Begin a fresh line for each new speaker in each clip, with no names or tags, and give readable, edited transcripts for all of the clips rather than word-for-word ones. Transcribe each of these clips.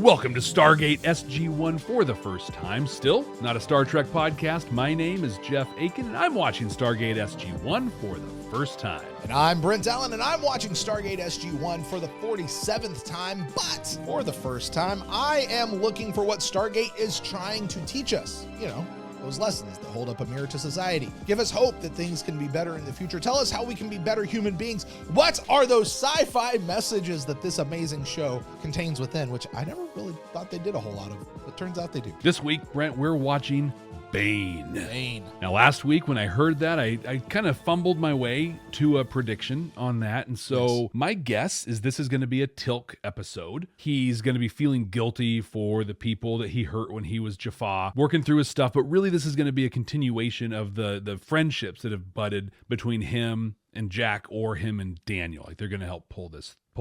Welcome to Stargate SG1 for the first time. Still, not a Star Trek podcast. My name is Jeff Aiken, and I'm watching Stargate SG1 for the first time.
And I'm Brent Allen, and I'm watching Stargate SG1 for the 47th time, but for the first time, I am looking for what Stargate is trying to teach us. You know, those lessons that hold up a mirror to society. Give us hope that things can be better in the future. Tell us how we can be better human beings. What are those sci-fi messages that this amazing show contains within, which I never really thought they did a whole lot of, but turns out they do.
This week, Brent, we're watching Bane. Now, last week when I heard that, I kind of fumbled my way to a prediction on that. And so my guess is this is going to be a Teal'c episode. He's going to be feeling guilty for the people that he hurt when he was Jaffa, working through his stuff. But really, this is going to be a continuation of the friendships that have budded between him and Jack, or him and Daniel. Like, they're going to help pull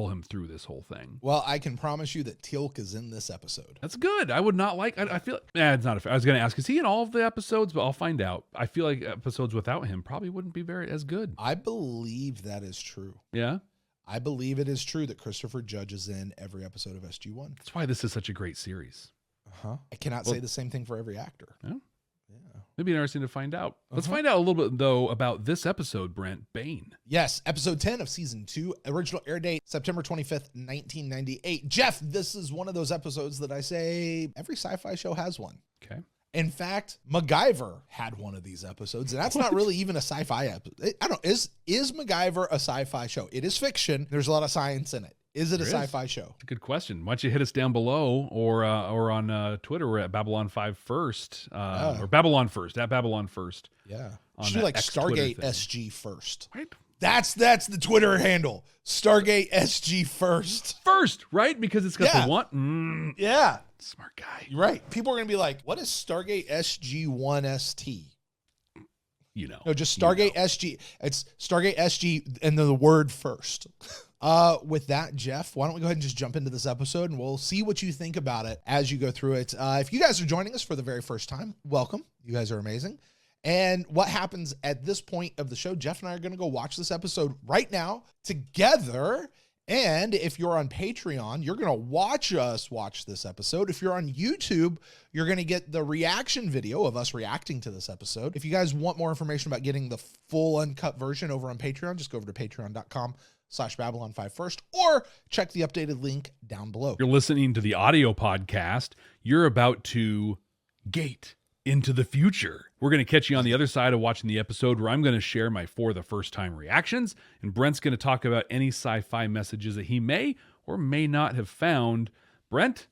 him through this whole thing.
Well, I can promise you that Teal'c is in this episode.
That's good. I would not like, I feel, it's not, I was going to ask, is he in all of the episodes? But I'll find out. I feel like episodes without him probably wouldn't be as good.
I believe that is true.
Yeah?
I believe it is true that Christopher Judge is in every episode of SG1.
That's why this is such a great series.
I cannot say the same thing for every actor.
Yeah. It'd be interesting to find out. Let's find out a little bit, though, about this episode, Brent. Bane.
Yes, episode 10 of season 2. Original air date, September 25th, 1998. Jeff, this is one of those episodes that I say every sci-fi show has one.
Okay.
In fact, MacGyver had one of these episodes, and that's not really even a sci-fi episode. I don't know. Is MacGyver a sci-fi show? It is fiction. There's a lot of science in it. Is it a sci-fi show?
That's a good question. Why don't you hit us down below or on Twitter? We're at Babylon 5 First, or Babylon First, at Babylon First.
Yeah. Should do like Stargate SG First.
Right.
That's the Twitter handle. Stargate SG First.
First, right? Because it's got the one.
Yeah.
Smart guy.
You're right. People are going to be like, what is Stargate SG1 ST?
You know.
No, just Stargate SG. It's Stargate SG and the word first. With that, Jeff, why don't we go ahead and just jump into this episode, and we'll see what you think about it as you go through it. If you guys are joining us for the very first time, welcome. You guys are amazing. And what happens at this point of the show, Jeff and I are going to go watch this episode right now together. And if you're on Patreon, you're going to watch us watch this episode. If you're on YouTube, you're going to get the reaction video of us reacting to this episode. If you guys want more information about getting the full uncut version over on Patreon, just go over to patreon.com/Babylon 5 First, or check the updated link down below.
You're listening to the audio podcast. You're about to gate into the future. We're going to catch you on the other side of watching the episode, where I'm going to share my for the first time reactions, and Brent's going to talk about any sci-fi messages that he may or may not have found. Brent,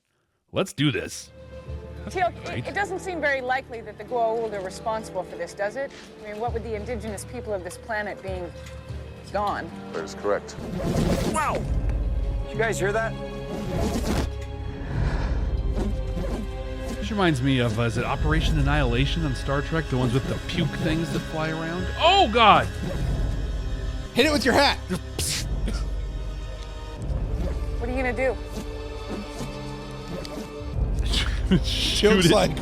let's do this.
Teal'c, it doesn't seem very likely that the Goa'uld are responsible for this, does it? I mean, what with the indigenous people of this planet being gone?
That is correct.
Wow! Did you guys hear that?
This reminds me of, is it Operation Annihilation on Star Trek? The ones with the puke things that fly around? Oh, God!
Hit it with your hat.
What are you going to do?
Teal'c's like,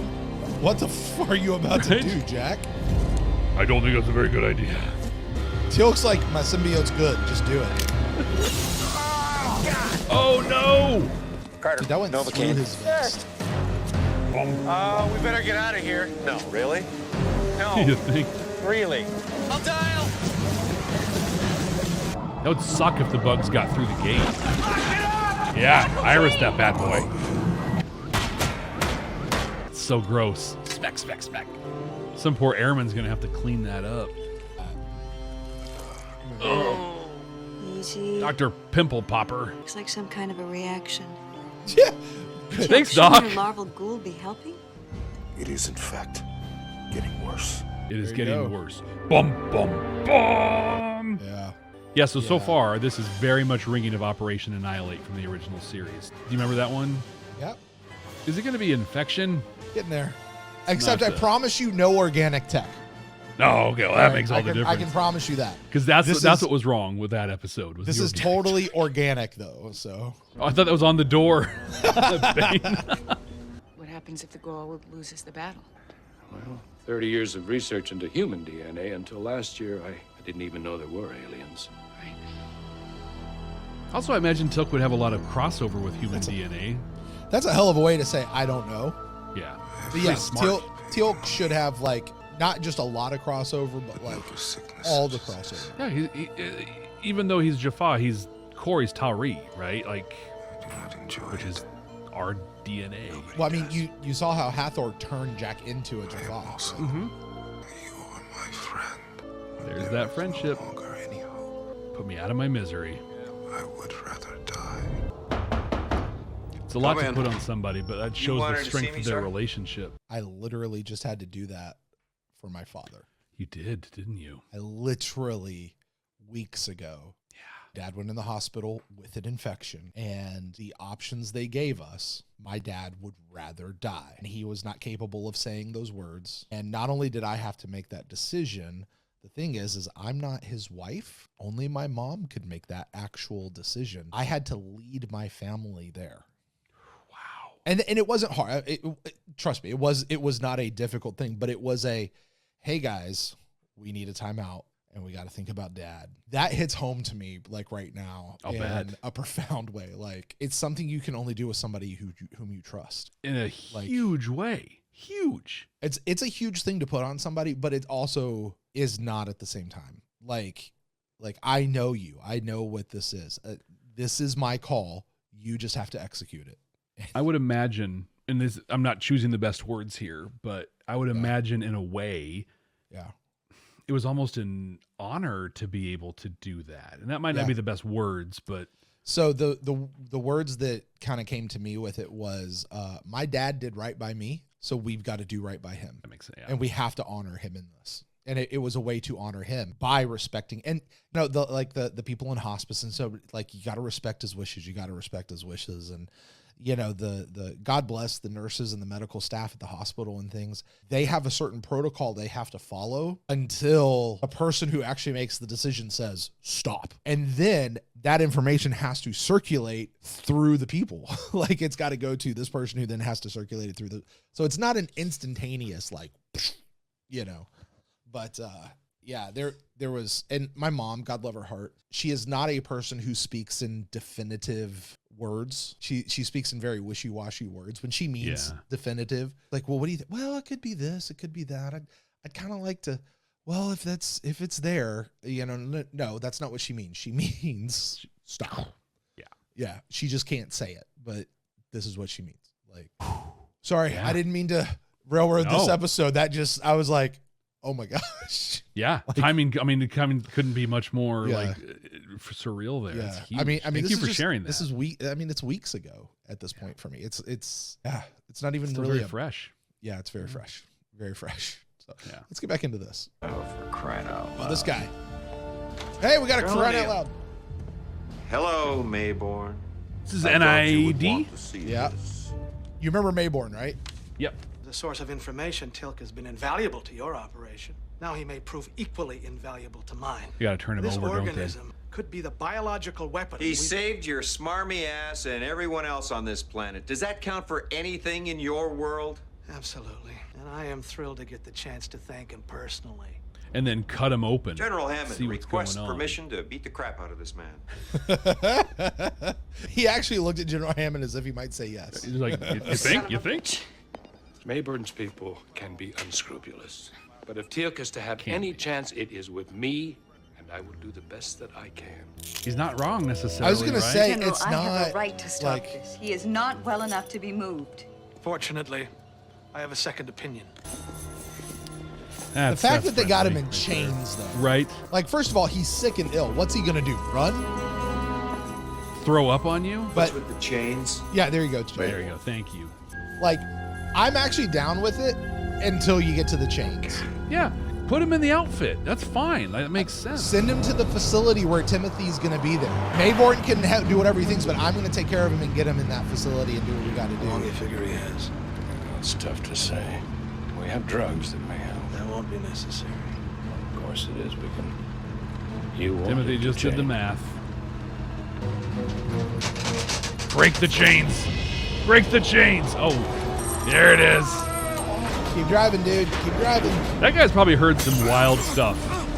what the f are you about to do, Jack?
I don't think that's a very good idea.
Teal'c's like, my symbiote's good. Just do it.
Oh, no!
Carter,
Dude, that went through his vest.
we better get out of here.
No, really?
No,
You think?
really.
I'll dial!
That would suck if the bugs got through the gate. Yeah, Iris that bad boy. It's so gross. Speck. Some poor airman's gonna have to clean that up.
Easy.
Dr. Pimple Popper.
Looks like some kind of a reaction.
Yeah.
Thanks,
Shouldn't
Doc.
your larval ghoul be helping?
It is, in fact, getting worse.
It is
There you
getting
go.
worse. Bum, bum, bum.
Yeah.
So far, this is very much ringing of Operation Annihilate from the original series. Do you remember that one?
Yep.
Is it going to be Infection?
Getting there. Except I
Not the-
promise you no organic tech.
No, okay, well, that makes all the
I
difference.
can promise you that.
Because that's what was wrong with that episode. Was
This
the
is
organic.
totally organic, though, so.
Oh, I thought that was on the door. Bane.
What happens if the Goa'uld loses the battle?
Well, 30 years of research into human DNA. Until last year, I didn't even know there were aliens.
Right.
Also, I imagine Teal'c would have a lot of crossover with human DNA.
That's a hell of a way to say I don't know.
Yeah.
But yes, Teal'c should have like not just a lot of crossover, but like all the crossover.
Yeah, even though he's Jaffa, Corey's Tauri, right? Like, which is our DNA.
Well, I mean, you saw how Hathor turned Jack into a Jaffa.
Mm-hmm.
You are my friend.
There's that friendship.
No longer any hope.
Put me out of my misery.
I would rather die.
It's a lot
Come
to
in.
put on somebody, but that shows
wanted
the
to
strength
see me,
of their
sir?
relationship.
I literally just had to do that for my father.
You did, didn't you?
I literally, weeks ago, Dad went in the hospital with an infection, and the options they gave us, my dad would rather die. And he was not capable of saying those words. And not only did I have to make that decision, the thing is I'm not his wife. Only my mom could make that actual decision. I had to lead my family there.
Wow.
And it wasn't hard. Trust me, it was not a difficult thing, but it was a, hey guys, we need a timeout and we got to think about Dad. That hits home to me like right now in a profound way. Like it's something you can only do with somebody whom you trust.
In a huge way. Huge.
It's a huge thing to put on somebody, but it also is not at the same time. Like I know you. I know what this is. This is my call. You just have to execute it.
I would imagine, and this, I'm not choosing the best words here, but I would imagine in a way, it was almost an honor to be able to do that. And that might not be the best words, but.
So the words that kind of came to me with it was, my dad did right by me, so we've got to do right by him.
That makes sense. Yeah.
And we have to honor him in this. And it was a way to honor him by respecting, and you know, the people in hospice. And so like, you got to respect his wishes. You got to respect his wishes. And, you know, the God bless the nurses and the medical staff at the hospital and things. They have a certain protocol they have to follow until a person who actually makes the decision says, stop. And then that information has to circulate through the people. Like it's got to go to this person who then has to circulate it through so it's not an instantaneous, like, you know, but, yeah, there was, and my mom, God love her heart, she is not a person who speaks in definitive words. She speaks in very wishy-washy words. When she means definitive, like, well, what do you think? Well, it could be this, it could be that. I'd kind of like to, well, if it's there, you know, no, that's not what she means. She means stop. Yeah. She just can't say it, but this is what she means. Like, sorry, I didn't mean to railroad this episode. I was like, oh my gosh.
Yeah. Like, timing couldn't be much more like surreal there.
Yeah.
It's huge.
I mean,
Thank you for sharing that.
This is it's weeks ago at this point for me. It's not even
still
really
very fresh.
Yeah, it's very fresh. Very fresh. So let's get back into this.
Oh, for crying out loud.
This guy. Hey, we got a crying out loud.
Hello, Maybourne.
This is NID.
Yeah. You remember Maybourne, right?
Yep.
As a source of information, Teal'c has been invaluable to your operation. Now he may prove equally invaluable to mine.
You got to turn him
This
over, don't they?
organism could be the biological weapon.
He saved your smarmy ass and everyone else on this planet. Does that count for anything in your world?
Absolutely. And I am thrilled to get the chance to thank him personally.
And then cut him open.
General Hammond
See what's
requests
going on.
permission to beat the crap out of this man.
He actually looked at General Hammond as if he might say yes.
He's like, you think? You think?
Maybourne's people can be unscrupulous. But if Teal'c is to have any chance, it is with me, and I will do the best that I can.
He's not wrong necessarily.
I was going to say,
General,
it's
I
not
have a right to stop
like,
this. He is not well enough to be moved.
Fortunately, I have a second opinion.
the fact that they got him in
right
chains, though.
Right.
Like, first of all, he's sick and ill. What's he going to do? Run?
Throw up on you?
But
with the chains.
Yeah, there you go.
There you go. Thank you.
Like, I'm actually down with it until you get to the chains.
Yeah. Put him in the outfit. That's fine. That makes sense.
Send him to the facility where Timothy's going to be there. Maybourne can do whatever he thinks, but I'm going to take care of him and get him in that facility and do what we got to do.
How long do you figure he has?
It's tough to say. We have drugs that may help.
That won't be necessary.
Of course it is. We can. You want
Timothy
it to
just did the
change.
math. Break the chains. Break the chains. Oh, there it is.
Keep driving, dude. Keep driving.
That guy's probably heard some wild stuff.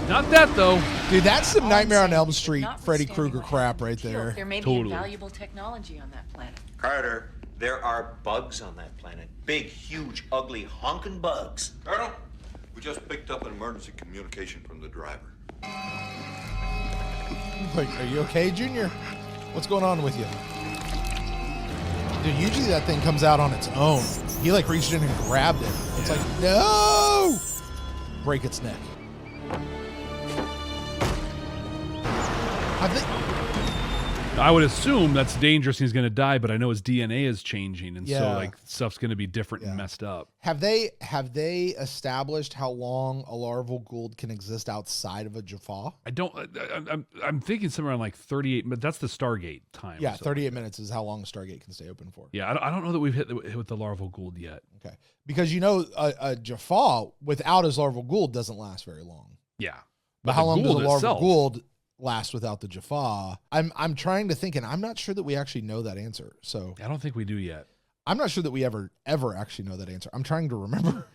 Not that, though.
Dude, that's some Nightmare on Elm Street Freddy Krueger crap right there.
There may
Totally.
be invaluable technology on that planet.
Carter, There are bugs on that planet. Big, huge, ugly, honking bugs.
Colonel, we just picked up an emergency communication from the driver.
Like, are you okay, Junior? What's going on with you? Dude, usually that thing comes out on its own. He like reached in and grabbed it. It's like, no! Break its neck.
I would assume that's dangerous and he's going to die, but I know his DNA is changing, and so
Yeah.
like stuff's going to be different and messed up.
Have they established how long a larval Gould can exist outside of a Jaffa?
I'm thinking somewhere around like 38, but that's the Stargate time.
Yeah,
so.
38 minutes is how long a Stargate can stay open for.
Yeah, I don't know that we've hit with the larval Gould yet.
Okay, because you know a Jaffa without his larval Gould doesn't last very long.
Yeah,
But how long does a larval
itself,
Gould last without the Jaffa? I'm trying to think, and I'm not sure that we actually know that answer. So
I don't think we do yet.
I'm not sure that we ever actually know that answer. I'm trying to remember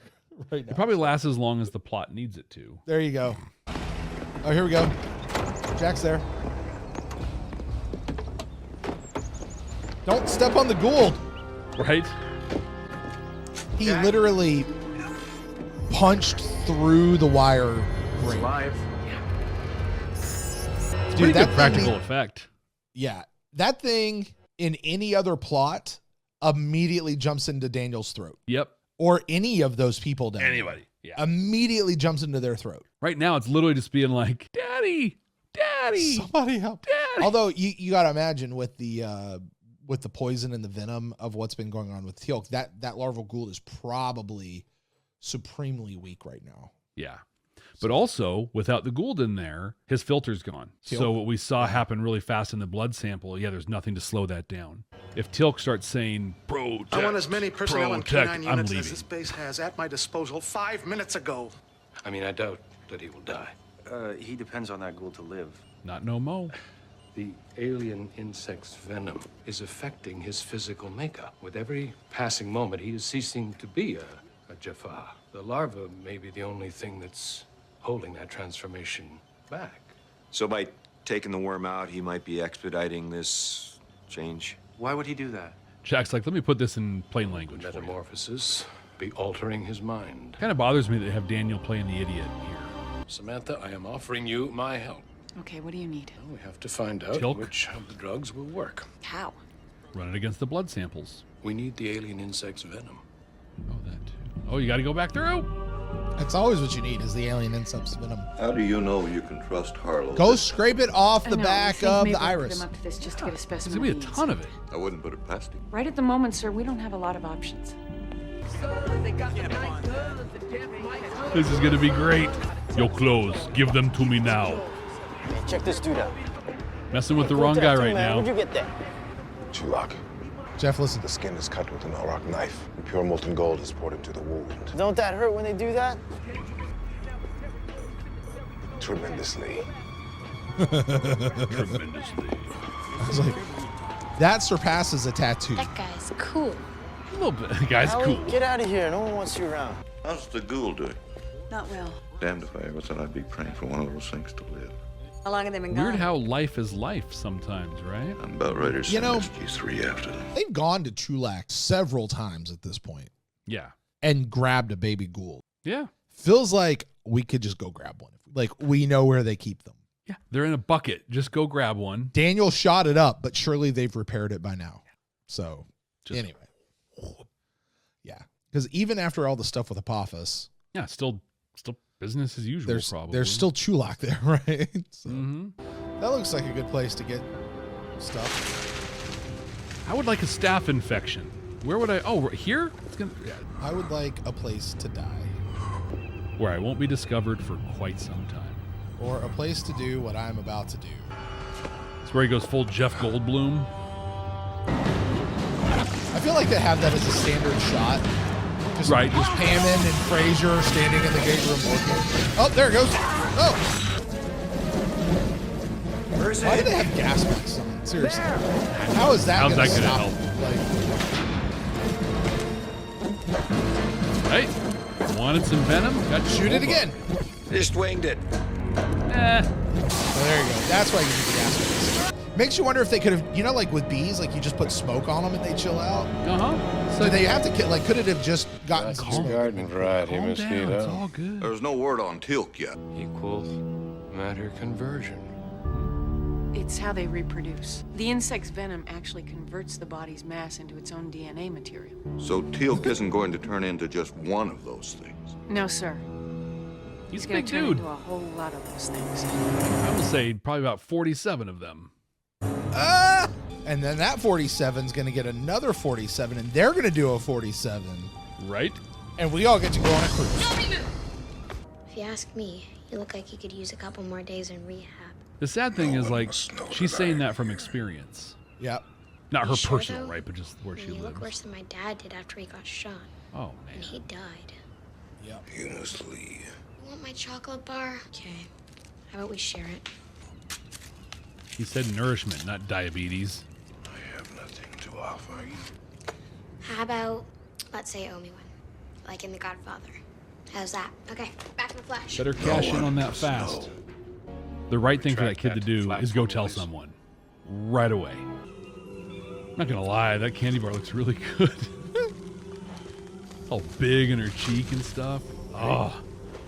right now.
It probably lasts as long as the plot needs it to.
There you go. Oh, here we go. Jack's there. Don't step on the Gould.
Right?
He literally punched through the wire grate.
It's
Dude,
pretty good
that
practical
thing,
effect.
Yeah. That thing in any other plot immediately jumps into Daniel's throat.
Yep.
Or any of those people down there.
Anybody. Yeah.
Immediately jumps into their throat.
Right now, it's literally just being like, Daddy, Daddy,
somebody help.
Daddy.
Although you got to imagine with the poison and the venom of what's been going on with Teal'c, that larval Gould is probably supremely weak right now.
Yeah. But also, without the Gould in there, his filter's gone.
Teal'c.
So what we saw happen really fast in the blood sample, there's nothing to slow that down. If Teal'c starts saying, protect,
I want as many personnel and
protect,
canine
I'm
units
leaving.
as this base has at my disposal 5 minutes ago.
I mean, I doubt that he will die.
He depends on that Gould to live.
Not no mo.
The alien insect's venom is affecting his physical makeup. With every passing moment, he is ceasing to be a Jaffa. The larva may be the only thing that's holding that transformation back.
So by taking the worm out, he might be expediting this change.
Why would he do that?
Jack's like, let me put this in plain language.
Metamorphosis be altering his mind.
Kind of bothers me that they have Daniel playing the idiot here.
Samantha, I am offering you my help.
Okay, what do you need?
Well, we have to find out
Teal'c.
which of the drugs will work.
How?
Run it against the blood samples.
We need the alien insect's venom.
Oh, that too. Oh, you got to go back through.
That's always what you need is the alien insect's venom.
How do you know you can trust Harlow?
Go scrape it off the back of the iris.
Put him up to this just to get a
There's
specimen.
going to be a ton of it.
I wouldn't put it past him.
Right at the moment, sir, we don't have a lot of options.
This is going to be great. Your clothes. Give them to me now.
Check this dude out.
Messing with the wrong guy right now.
Where'd you get that?
Teal'c.
Jeff, listen.
The skin is cut with an auroch knife, and pure molten gold is poured into the wound.
Don't that hurt when they do that?
Tremendously.
Tremendously.
I was like, that surpasses a tattoo.
That guy's cool.
A little bit. The guy's
Ellie,
cool.
get out of here. No one wants you around.
How's the Gould doing?
Not well.
Damned if I ever thought I'd be praying for one of those things to live.
How long have they been gone?
Weird how life is life sometimes, right?
I'm about ready to send
You know-
SG3 after them.
They've gone to Teal'c several times at this point
Yeah.
and grabbed a baby Gould.
Yeah.
Feels like we could just go grab one. Like, we know where they keep them.
Yeah. They're in a bucket. Just go grab one.
Daniel shot it up, but surely they've repaired it by now. So,
Just-
anyway. Yeah. Because even after all the stuff with Apophis,
Yeah. Still business as usual, probably.
there's still Teal'c there, right? So,
Mm-hmm.
that looks like a good place to get stuff.
I would like a staph infection. Where would I? Oh, right here? It's gonna, yeah,
I would like a place to die.
where I won't be discovered for quite some time.
Or a place to do what I'm about to do.
It's where he goes full Jeff Goldblum.
I feel like they have that as a standard shot. Just,
Right.
Just Hammond and Fraser standing in the gate room working. Oh, there it goes. Oh. Why do they have gas masks on? Seriously. How is that
How's
going
that
to
gonna
stop?
help? Hey, wanted some venom? Got to
Shoot it again.
Just winged it.
Eh.
Oh, there you go. That's why you need the gas mask. Makes you wonder if they could have, like with bees, like you just put smoke on them and they chill out. So they have to kill, like, could it have just gotten some smoke?
Garden variety,
Calm down, it's all
mosquito.
good.
There's no word on Teal'c yet.
Equal matter conversion.
It's how they reproduce. The insect's venom actually converts the body's mass into its own DNA material.
So Teal'c isn't going to turn into just one of those things.
No, sir.
He's a
gonna
big
turn
dude.
into a whole lot of those things.
I would say probably about 47 of them.
And then that 47 is going to get another 47, and they're going to do a 47.
Right?
And we all get to go on a cruise.
If you ask me, you look like you could use a couple more days in rehab.
The sad thing is, like, she's saying that from experience.
Yep.
Not her
You sure,
personal,
though?
right, but just where she
You
lives.
look worse than my dad did after he got shot.
Oh, man.
And he died.
Yep.
You must leave.
You want my chocolate bar? Okay. How about we share it?
He said nourishment, not diabetes.
I have nothing to offer you.
How about, let's say, owe me one. Like in The Godfather. How's that? Okay, back in the flesh.
Better cash in on that fast. The right thing for that kid to do is go tell someone. Right away. I'm not gonna lie, that candy bar looks really good. All big in her cheek and stuff. Oh,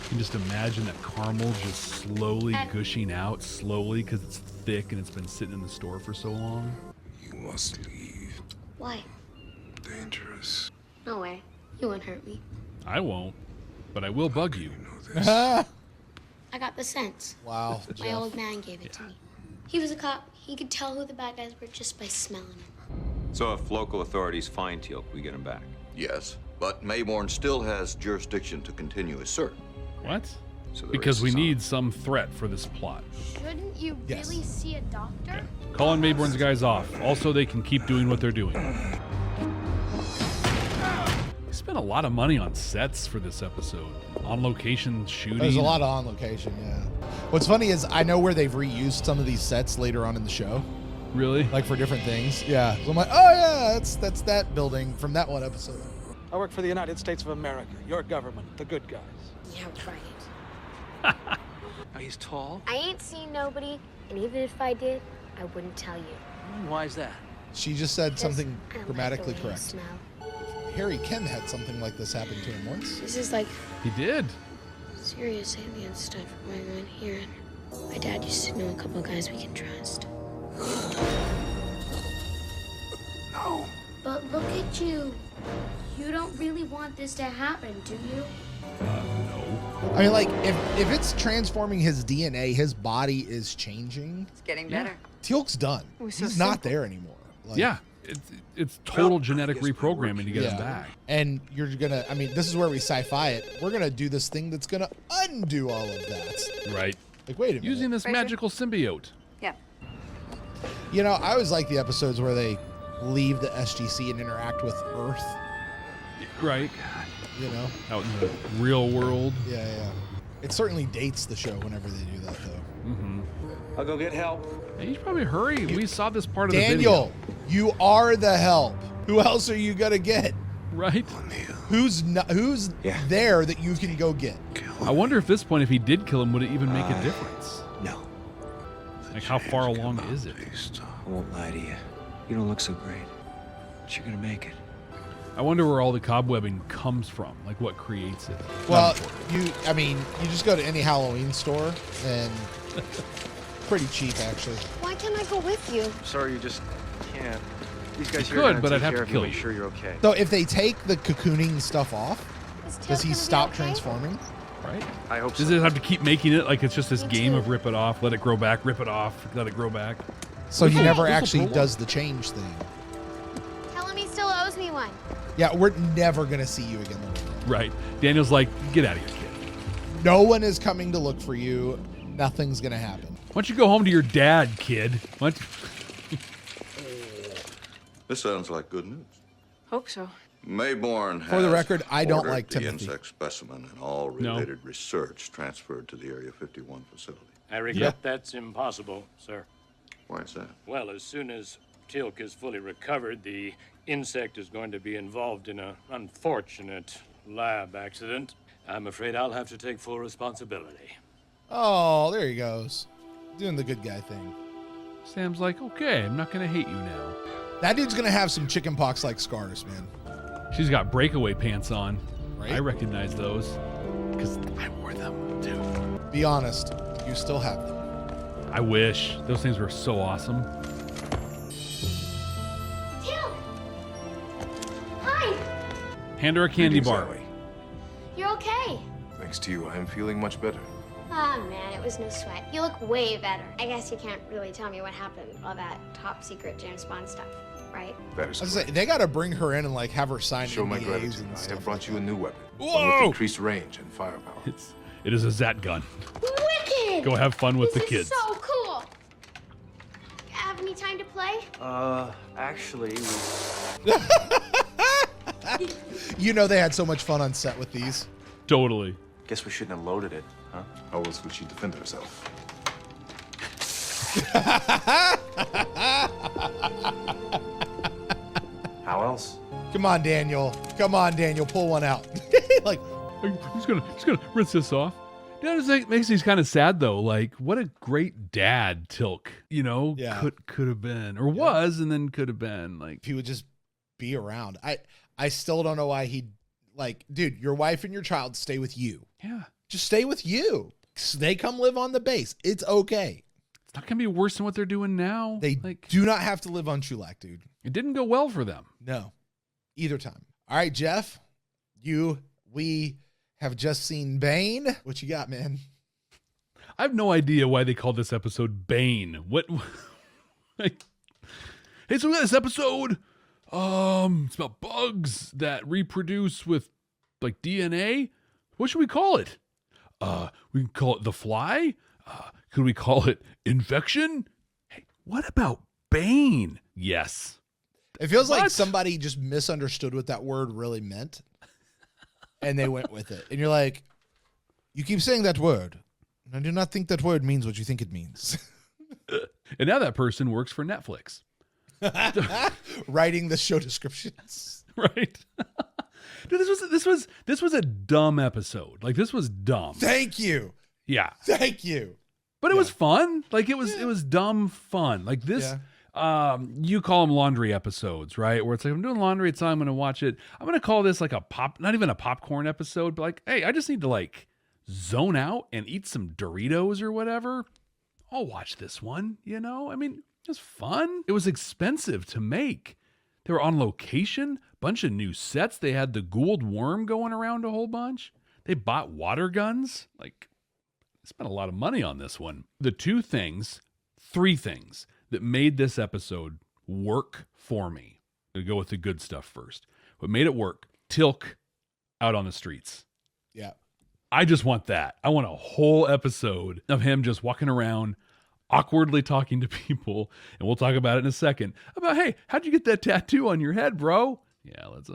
you can just imagine that caramel just slowly gushing out, slowly, because it's thick and it's been sitting in the store for so long.
You must leave.
Why?
Dangerous.
No way. You won't hurt me.
I won't, but I will bug you.
I got the sense.
Wow.
My
Jeff.
old man gave it to me. He was a cop. He could tell who the bad guys were just by smelling them.
So if local authorities find Teal'c, we get him back.
Yes, but Maybourne still has jurisdiction to continue his search.
What?
So there
Because
is
we
some-
need some threat for this plot.
Shouldn't you really see a doctor?
Calling Maybourne's guys off. Also, they can keep doing what they're doing. They spent a lot of money on sets for this episode. On location shooting.
There's a lot of on location, yeah. What's funny is I know where they've reused some of these sets later on in the show.
Really?
Like for different things. Yeah. So I'm like, oh yeah, that's that building from that one episode.
I work for the United States of America, your government, the good guys.
Yeah, right.
Now, he's tall.
I ain't seen nobody, and even if I did, I wouldn't tell you.
Why's that?
She just said something
I don't
grammatically
like the way you
correct.
smell.
Harry Ken had something like this happen to him once.
This is like
He did.
serious alien stuff going on here. And my dad used to know a couple guys we can trust.
No.
But look at you. You don't really want this to happen, do you?
No.
I mean, like, if it's transforming his DNA, his body is changing.
It's getting better.
Teal'c's done.
It was so
He's not
simple.
there anymore. Like,
Yeah. It's total genetic reprogramming to get him back.
And you're gonna, I mean, this is where we sci-fi it. We're gonna do this thing that's gonna undo all of that.
Right.
Like, wait a minute.
Using this
Fraser?
magical symbiote.
Yeah.
You know, I always like the episodes where they leave the SGC and interact with Earth.
Right.
You know?
Out in the real world.
Yeah, yeah. It certainly dates the show whenever they do that, though.
Mm-hmm.
I'll go get help.
Hey, you should probably hurry. We saw this part of the
Daniel, you are the help. Who else are you gonna get?
video. Right?
Who's there that you can go get?
I wonder if at this point, if he did kill him, would it even make a difference?
No.
Like, how far along is it?
I won't lie to you. You don't look so great. But you're gonna make it.
I wonder where all the cobwebbing comes from. Like, what creates it?
Well, you just go to any Halloween store and pretty cheap, actually.
Why can't I go with you?
Sorry, you just can't. These guys
You
here are
could,
gonna
but
take
I'd have
care
to
of
kill
make
you.
sure you're okay.
So if they take the cocooning stuff off,
Is Teal'c
does he
gonna be
stop
okay?
transforming?
Right?
I hope so.
Does it have to keep making it like it's just this
Me
game
too.
of rip it off, let it grow back, rip it off, let it grow back?
So he
This'll-
never
this'll
actually
prolong.
does the change thing.
Tell him he still owes me one.
Yeah, we're never gonna see you again.
Right. Daniel's like, get out of here, kid.
No one is coming to look for you. Nothing's gonna happen.
Why don't you go home to your dad, kid? Why don't you-
This sounds like good news.
Hope so.
Maybourne has
For the record, I don't
ordered
like
the
Timothy.
insect specimen and all related research transferred to the Area 51 facility.
I regret that's impossible, sir.
Why is that?
Well, as soon as Teal'c is fully recovered, the insect is going to be involved in an unfortunate lab accident. I'm afraid I'll have to take full responsibility.
Oh, there he goes. Doing the good guy thing.
Sam's like, okay, I'm not going to hate you now.
That dude's going to have some chickenpox-like scars, man.
She's got breakaway pants on.
Right?
I recognize those because I wore them too.
Be honest, you still have them.
I wish. Those things were so awesome.
Teal'c! Hi!
Hand her a candy bar.
You're okay.
Thanks to you, I am feeling much better.
Ah, man, it was no sweat. You look way better. I guess you can't really tell me what happened, all that top secret James Bond stuff, right?
That is
I was like, they got to bring her in and like have her sign
Show my
NDAs
gratitude.
and
I
stuff.
have brought you a new weapon. One
Whoa!
with increased range and firepower.
It is a Zat gun.
Wicked!
Go have fun with
This
the kids.
is so cool. Have any time to play?
Actually,
You know they had so much fun on set with these.
Totally.
guess we shouldn't have loaded it, huh?
How else would she defend herself?
How else?
Come on, Daniel. Come on, Daniel. Pull one out. Like,
He's gonna rinse this off. You know, it makes me kind of sad though. Like, what a great dad Teal'c, you know, could have been or was, and then could have been. Like,
if he would just be around. I still don't know why he, like, dude, your wife and your child stay with you.
Yeah,
just stay with you. They come live on the base. It's okay.
It's not gonna be worse than what they're doing now.
They do not have to live on Teal'c, dude.
It didn't go well for them.
No, either time. All right, Jeff, we have just seen Bane. What you got, man?
I have no idea why they called this episode Bane. What? Like, hey, so this episode, it's about bugs that reproduce with like DNA. What should we call it? We can call it the fly. Could we call it infection? Hey, what about Bane? Yes.
It feels like somebody just misunderstood what that word really meant. And they went with it. And you're like, you keep saying that word. I do not think that word means what you think it means.
And now that person works for Netflix.
Writing the show descriptions.
Right. Dude, this was a dumb episode. Like, this was dumb.
Thank you.
Yeah.
Thank you.
But it was fun. Like, it was dumb fun. Like this, you call them laundry episodes, right? Where it's like, I'm doing laundry, it's time I'm going to watch it. I'm going to call this like not even a popcorn episode, but like, hey, I just need to like zone out and eat some Doritos or whatever. I'll watch this one, you know? I mean, it was fun. It was expensive to make. They were on location, bunch of new sets. They had the Gould worm going around a whole bunch. They bought water guns. Like, spent a lot of money on this one. The three things that made this episode work for me. To go with the good stuff first. What made it work? Teal'c out on the streets.
Yeah.
I just want that. I want a whole episode of him just walking around, awkwardly talking to people, and we'll talk about it in a second. About, hey, how'd you get that tattoo on your head, bro? Yeah, let's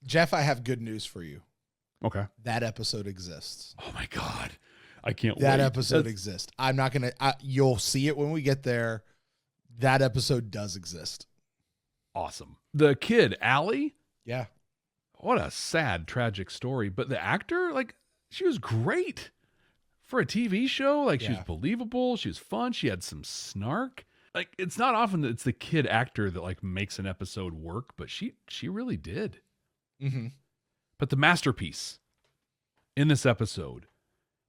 Jeff, I have good news for you.
Okay.
That episode exists.
Oh my God. I can't wait.
That episode exists. I'm not going to, you'll see it when we get there. That episode does exist.
Awesome. The kid, Allie.
Yeah.
What a sad, tragic story. But the actor, like, she was great for a TV show. Like, she was believable. She was fun. She had some snark. Like, it's not often that it's the kid actor that like makes an episode work, but she really did.
Mm-hmm.
But the masterpiece in this episode,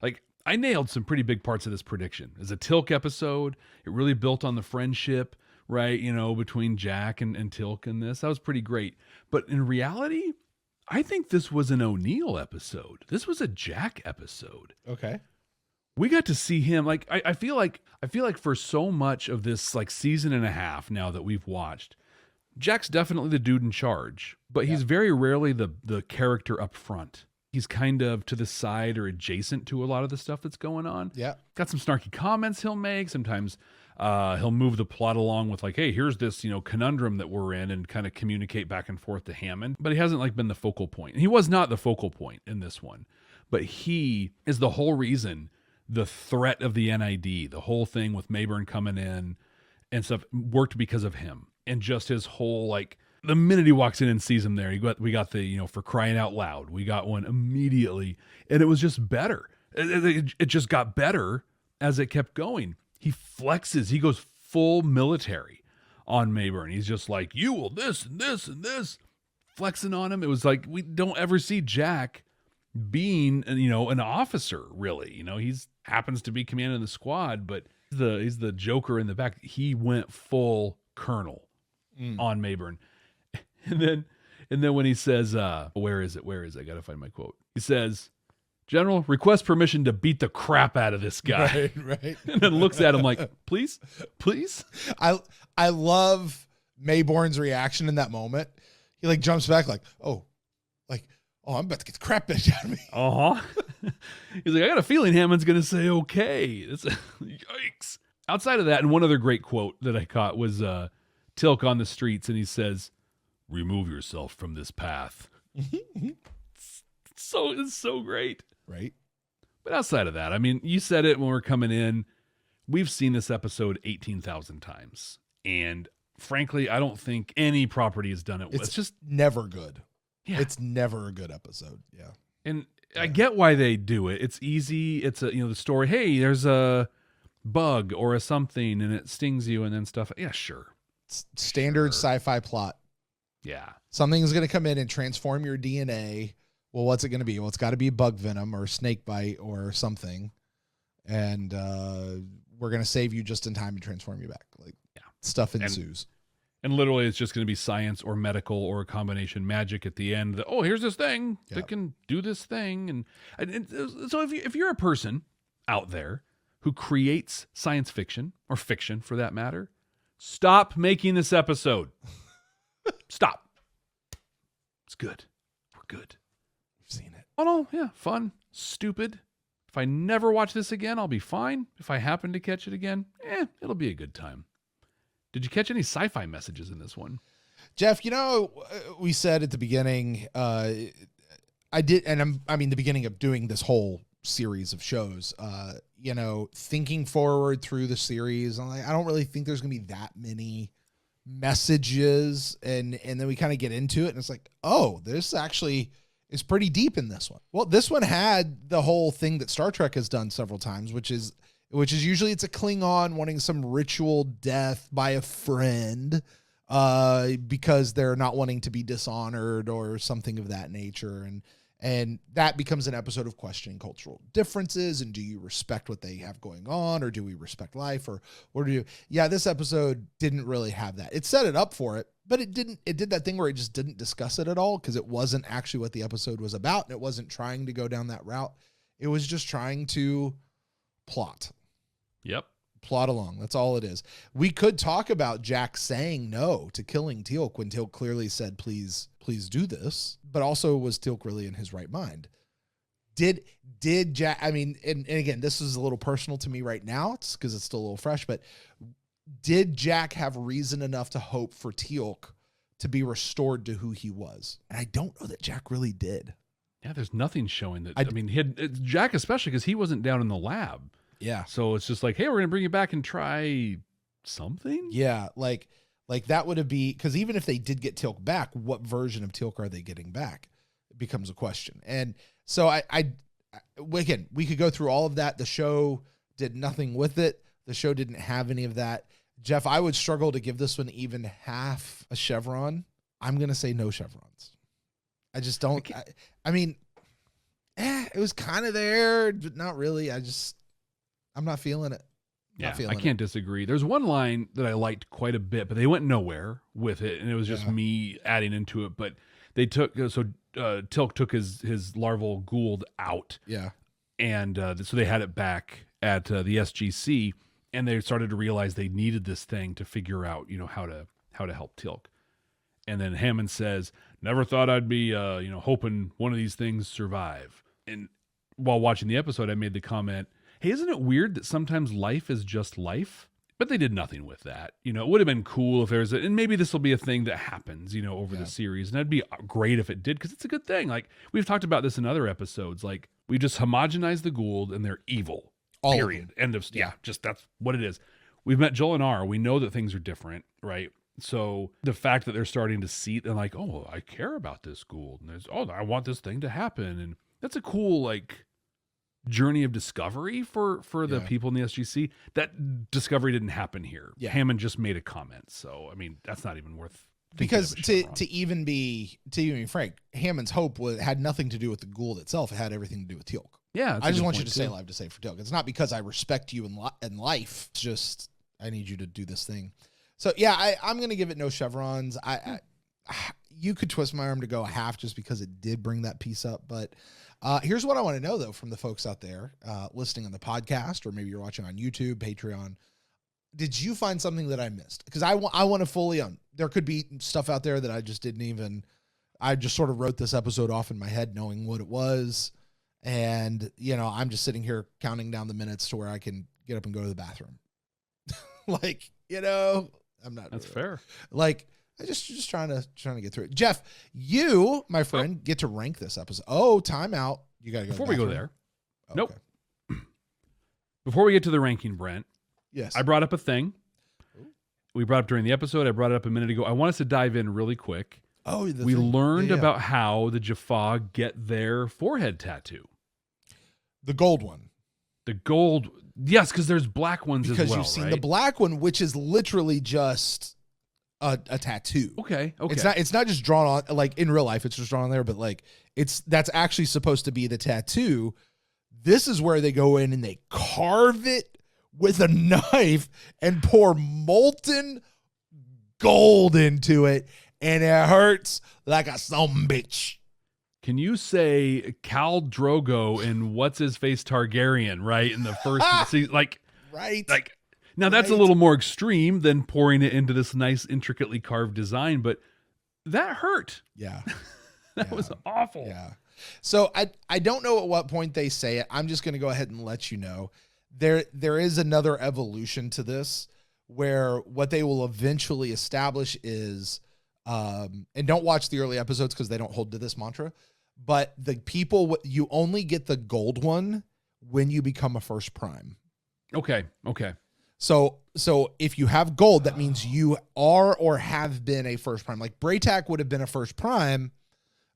like, I nailed some pretty big parts of this prediction. As a Teal'c episode, it really built on the friendship, right? You know, between Jack and Teal'c in this. That was pretty great. But in reality, I think this was an O'Neill episode. This was a Jack episode.
Okay.
We got to see him. Like, I feel like for so much of this like season and a half now that we've watched, Jack's definitely the dude in charge, but he's very rarely the character up front. He's kind of to the side or adjacent to a lot of the stuff that's going on.
Yeah.
Got some snarky comments he'll make. Sometimes he'll move the plot along with like, hey, here's this, you know, conundrum that we're in, and kind of communicate back and forth to Hammond. But he hasn't like been the focal point. And he was not the focal point in this one. But he is the whole reason the threat of the NID, the whole thing with Maybourne coming in and stuff worked because of him. And just his whole, like, the minute he walks in and sees him there, we got the, you know, for crying out loud, we got one immediately. And it was just better. It just got better as it kept going. He flexes. He goes full military on Maybourne. He's just like, you will this and this and this, flexing on him. It was like, we don't ever see Jack being, an officer, really. He's happens to be commanding the squad, but he's the Joker in the back. He went full colonel on Maybourne. And then when he says, where is it? I got to find my quote. He says, General, request permission to beat the crap out of this guy.
Right.
And then looks at him like, please.
I love Maybourne's reaction in that moment. He like jumps back like, oh, I'm about to get the crap beat out of me.
He's like, I got a feeling Hammond's going to say, okay. Yikes. Outside of that, and one other great quote that I caught was Teal'c on the streets, and he says, remove yourself from this path. It's so great.
Right.
But outside of that, I mean, you said it when we're coming in. We've seen this episode 18,000 times. And frankly, I don't think any property has done it.
It's just never good. Yeah. It's never a good episode. Yeah.
And I get why they do it. It's easy. It's the story. Hey, there's a bug or a something and it stings you and then stuff. Yeah, sure.
Standard sci-fi plot.
Yeah. Something's
going to come in and transform your DNA. Well, what's it going to be? Well, it's got to be bug venom or snake bite or something. And we're going to save you just in time to transform you back. Stuff ensues.
And literally it's just going to be science or medical or a combination magic at the end. Here's this thing that can do this thing. And so if you're a person out there who creates science fiction or fiction for that matter, stop making this episode. Stop. It's good. We're good.
We've seen it.
Oh, no. Yeah. Fun. Stupid. If I never watch this again, I'll be fine. If I happen to catch it again, it'll be a good time. Did you catch any sci-fi messages in this one?
Jeff, we said at the beginning, I did, and the beginning of doing this whole series of shows, thinking forward through the series, I'm like, I don't really think there's going to be that many messages. And then we kind of get into it and it's like, oh, this actually is pretty deep in this one. Well, this one had the whole thing that Star Trek has done several times, which is usually it's a Klingon wanting some ritual death by a friend because they're not wanting to be dishonored or something of that nature. And that becomes an episode of questioning cultural differences. And do you respect what they have going on, or do we respect life, or do you? Yeah, this episode didn't really have that. It set it up for it, but it didn't. It did that thing where it just didn't discuss it at all because it wasn't actually what the episode was about, and it wasn't trying to go down that route. It was just trying to plot.
Yep.
Plot along. That's all it is. We could talk about Jack saying no to killing Teal'c when Teal'c clearly said, please do this. But also, was Teal'c really in his right mind? Did Jack, and again, this is a little personal to me right now. It's because it's still a little fresh, but did Jack have reason enough to hope for Teal'c to be restored to who he was? And I don't know that Jack really did.
Yeah, there's nothing showing that. Jack especially, because he wasn't down in the lab.
Yeah.
So it's just like, hey, we're going to bring you back and try something.
Yeah. Like that would have been, because even if they did get Teal'c back, what version of Teal'c are they getting back? It becomes a question. And so again, we could go through all of that. The show did nothing with it. The show didn't have any of that. Jeff, I would struggle to give this one even half a chevron. I'm going to say no chevrons. I just don't. It was kind of there, but not really. I'm not feeling it.
Yeah, I can't disagree. There's one line that I liked quite a bit, but they went nowhere with it, and it was just me adding into it. But they took Teal'c took his larval Gould out.
Yeah,
and so they had it back at the SGC, and they started to realize they needed this thing to figure out how to help Teal'c. And then Hammond says, "Never thought I'd be hoping one of these things survive." And while watching the episode, I made the comment, hey, isn't it weird that sometimes life is just life? But they did nothing with that. It would have been cool if there's and maybe this will be a thing that happens, over the series. And that'd be great if it did, because it's a good thing. Like, we've talked about this in other episodes. Like, we just homogenize the Gould and they're evil.
All
period. End of just that's what it is. We've met Joel and R. We know that things are different, right? So the fact that they're starting to see and like, oh, I care about this Gould. And there's, I want this thing to happen. And that's a cool, journey of discovery for the people in the SGC. That discovery didn't happen here.
Yeah.
Hammond just made a comment. So, I mean, that's not even worth thinking
because
of a chevron.
to even be frank, Hammond's hope had nothing to do with the Gould itself. It had everything to do with Teal'c.
Yeah,
I just want you to stay alive to say for Teal'c. It's not because I respect you in life. It's just I need you to do this thing. So yeah, I'm going to give it no chevrons. You could twist my arm to go a half just because it did bring that piece up. But here's what I want to know, though, from the folks out there listening on the podcast, or maybe you're watching on YouTube, Patreon. Did you find something that I missed? Because I want to fully own. There could be stuff out there that I just didn't even. I just sort of wrote this episode off in my head knowing what it was. And, I'm just sitting here counting down the minutes to where I can get up and go to the bathroom. I'm not.
That's fair.
I just trying to get through it. Jeff, you, my friend, get to rank this episode. Oh, timeout. You got to go.
Before we go there.
Okay.
Nope. Before we get to the ranking, Brent.
Yes.
I brought up a thing. We brought up during the episode. I brought it up a minute ago. I want us to dive in really quick.
Oh,
we learned about how the Jaffa get their forehead tattoo.
The gold one.
The gold. Yes, because there's black ones as well,
because you've seen
right?
the black one, which is literally just a tattoo.
Okay.
It's not just drawn on, like in real life, it's just drawn on there, but that's actually supposed to be the tattoo. This is where they go in and they carve it with a knife and pour molten gold into it, and it hurts like a sumbitch.
Can you say Khal Drogo and what's his face Targaryen, right? In the first season,
right?
Now that's a little more extreme than pouring it into this nice, intricately carved design, but that hurt.
Yeah,
that was awful.
Yeah. So I don't know at what point they say it. I'm just going to go ahead and let you know there is another evolution to this where what they will eventually establish is, and don't watch the early episodes because they don't hold to this mantra, but the people, you only get the gold one when you become a first prime.
Okay.
So if you have gold, that means you are or have been a first prime. Like Braytak would have been a first prime,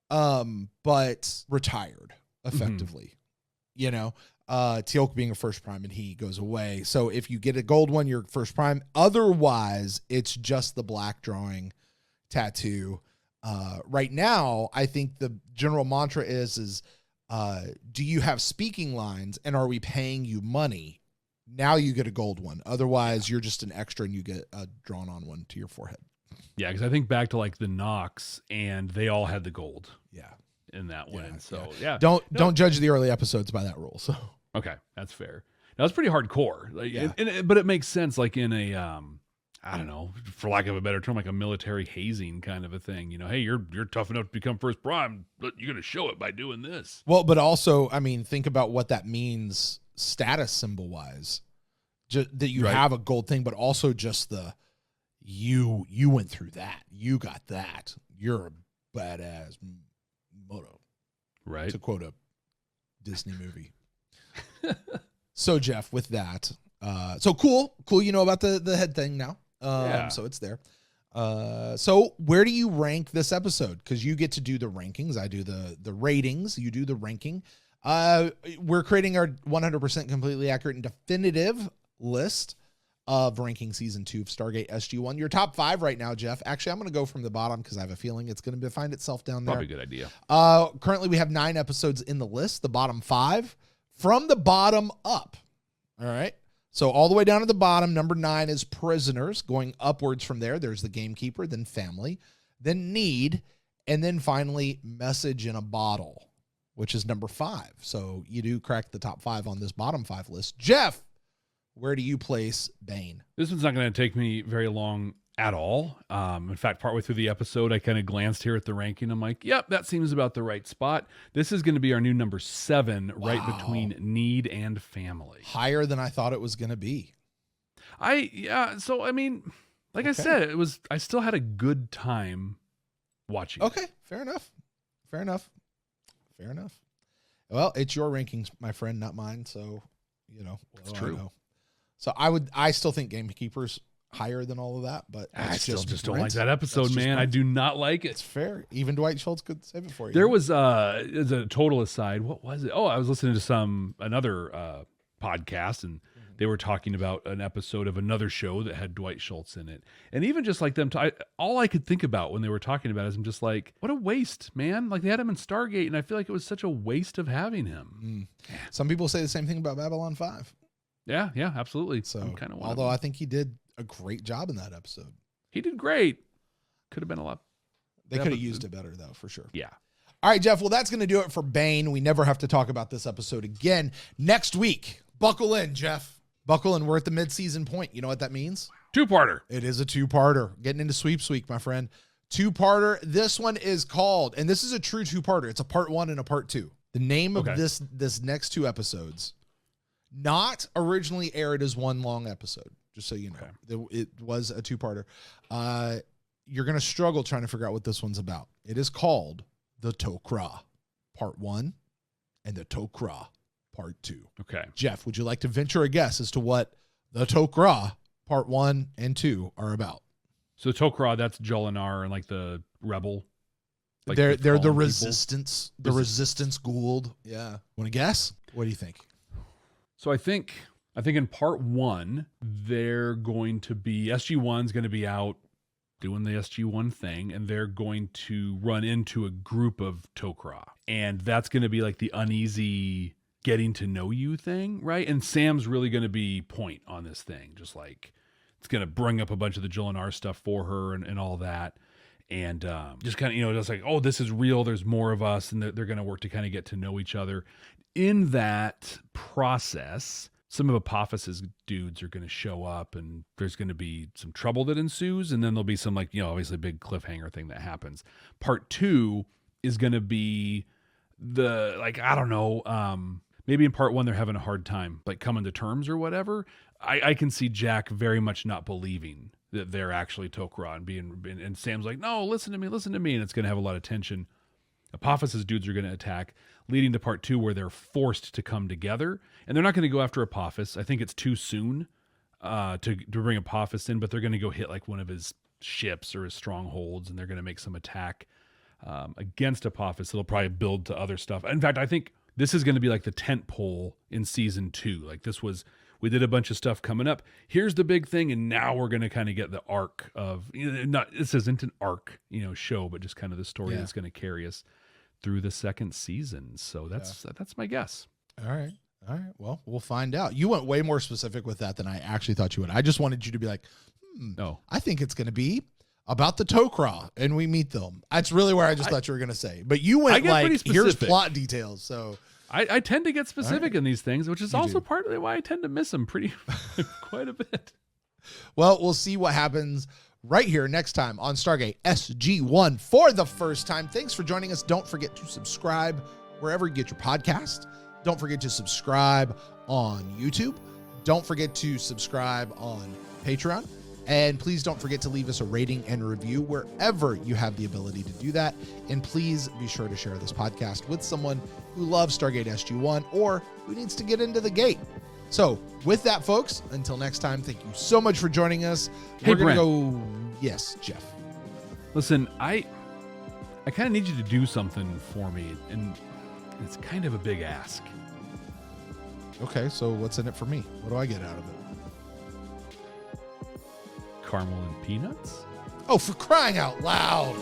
but retired effectively. Teal'c being a first prime and he goes away. So if you get a gold one, you're first prime. Otherwise, it's just the black drawing tattoo. Right now, I think the general mantra is do you have speaking lines and are we paying you money? Now you get a gold one. Otherwise, you're just an extra and you get a drawn on one to your forehead.
Yeah, because I think back to the Nox and they all had the gold.
Yeah.
In that one. So yeah.
Don't judge the early episodes by that rule. So
okay, that's fair. Now it's pretty hardcore. But it makes sense in a I don't know, for lack of a better term, like a military hazing kind of a thing. Hey, you're tough enough to become first prime, but you're going to show it by doing this.
Well, but also, I mean, think about what that means status symbol wise, that you have a gold thing, but also just the you went through that, you got that, you're a badass moto,
right?
To quote a Disney movie. So Jeff, with that, so cool, about the head thing now. So it's there. So where do you rank this episode? Because you get to do the rankings. I do the ratings. You do the ranking. We're creating our 100% completely accurate and definitive list of ranking season 2 of Stargate SG1. Your top 5 right now, Jeff. Actually, I'm going to go from the bottom because I have a feeling it's going to find itself down there.
Probably a good idea.
Currently, we have 9 episodes in the list. The bottom 5 from the bottom up. All right. So all the way down to the bottom, number 9 is Prisoners. Going upwards from there, there's The Gamekeeper, then Family, then Need, and then finally Message in a Bottle, which is number 5. So you do crack the top 5 on this bottom 5 list. Jeff, where do you place Bane?
This one's not going to take me very long at all. In fact, partway through the episode, I kind of glanced here at the ranking. I'm like, yep, that seems about the right spot. This is going to be our new number 7, right between Need and Family.
Higher than I thought it was going to be.
So, I mean, like I said, I still had a good time watching.
Okay, fair enough. Well, it's your rankings, my friend, not mine. So,
it's true.
So I still think Gamekeeper's higher than all of that, but
I still just don't
Brent.
like that episode, man. I do not like it.
It's fair. Even Dwight Schultz could save it for you.
There was as a total aside, what was it? Oh, I was listening to another podcast, and they were talking about an episode of another show that had Dwight Schultz in it. And even just like them, all I could think about when they were talking about it is I'm just like, what a waste, man. Like they had him in Stargate, and I feel like it was such a waste of having him.
Some people say the same thing about Babylon 5.
Yeah, absolutely.
So,
kind of
although I think he did a great job in that episode.
He did great. Could have been a lot.
They could have used it better, though, for sure.
Yeah.
All right, Jeff. Well, that's going to do it for Bane. We never have to talk about this episode again. Next week, buckle in, Jeff. Buckle in. We're at the mid-season point. You know what that means?
Two-parter.
It is a two-parter. Getting into sweeps week, my friend. Two-parter. This one is called, and this is a true two-parter. It's a part 1 and a part 2. The name of this next 2 episodes, not originally aired as one long episode, just so you know. It was a two-parter. You're going to struggle trying to figure out what this one's about. It is called The Tok'ra, part 1, and The Tok'ra, part 2.
Okay.
Jeff, would you like to venture a guess as to what The Tok'ra, part 1 and 2 are about?
So Tok'ra, that's Jolinar and like the rebel. Like
they're the
people.
resistance, the resistance Gould. Yeah. Want to guess? What do you think?
So I think in part 1, they're going to be, SG1's going to be out doing the SG1 thing, and they're going to run into a group of Tok'ra. And that's going to be like the uneasy getting to know you thing, right? And Sam's really going to be point on this thing. Just like, it's going to bring up a bunch of the Jolinar stuff for her and all that. And just kind of, just like, oh, this is real. There's more of us. And they're going to work to kind of get to know each other. In that process, some of Apophis's dudes are going to show up, and there's going to be some trouble that ensues. And then there'll be some, like, obviously big cliffhanger thing that happens. Part 2 is going to be the, like, I don't know, maybe in part 1, they're having a hard time, like, coming to terms or whatever. I can see Jack very much not believing that they're actually Tok'ra and Sam's like, no, listen to me. And it's going to have a lot of tension. Apophis's dudes are going to attack, leading to part 2 where they're forced to come together. And they're not going to go after Apophis. I think it's too soon to bring Apophis in, but they're going to go hit like one of his ships or his strongholds, and they're going to make some attack against Apophis. It'll probably build to other stuff. In fact, I think this is going to be like the tent pole in season 2. Like we did a bunch of stuff coming up. Here's the big thing, and now we're going to kind of get the arc of, this isn't an arc, show, but just kind of the story that's going to carry us through the second season. So that's my guess.
All right. Well, we'll find out. You went way more specific with that than I actually thought you would. I just wanted you to be like,
no,
I think it's going to be about the Tok'ra, and we meet them. That's really where I just thought you were going to say. But you went like, here's plot details. So
I tend to get specific in these things, which is also partly why I tend to miss them quite a bit.
Well, we'll see what happens right here next time on Stargate SG1 for the first time. Thanks for joining us. Don't forget to subscribe wherever you get your podcast. Don't forget to subscribe on YouTube. Don't forget to subscribe on Patreon. And please don't forget to leave us a rating and review wherever you have the ability to do that. And please be sure to share this podcast with someone who loves Stargate SG1 or who needs to get into the gate. So with that, folks, until next time, thank you so much for joining us.
Hey,
We're going to
Brent.
go. Yes, Jeff.
Listen, I kind of need you to do something for me, and it's kind of a big ask.
Okay, so what's in it for me? What do I get out of it?
Caramel and peanuts?
Oh, for crying out loud.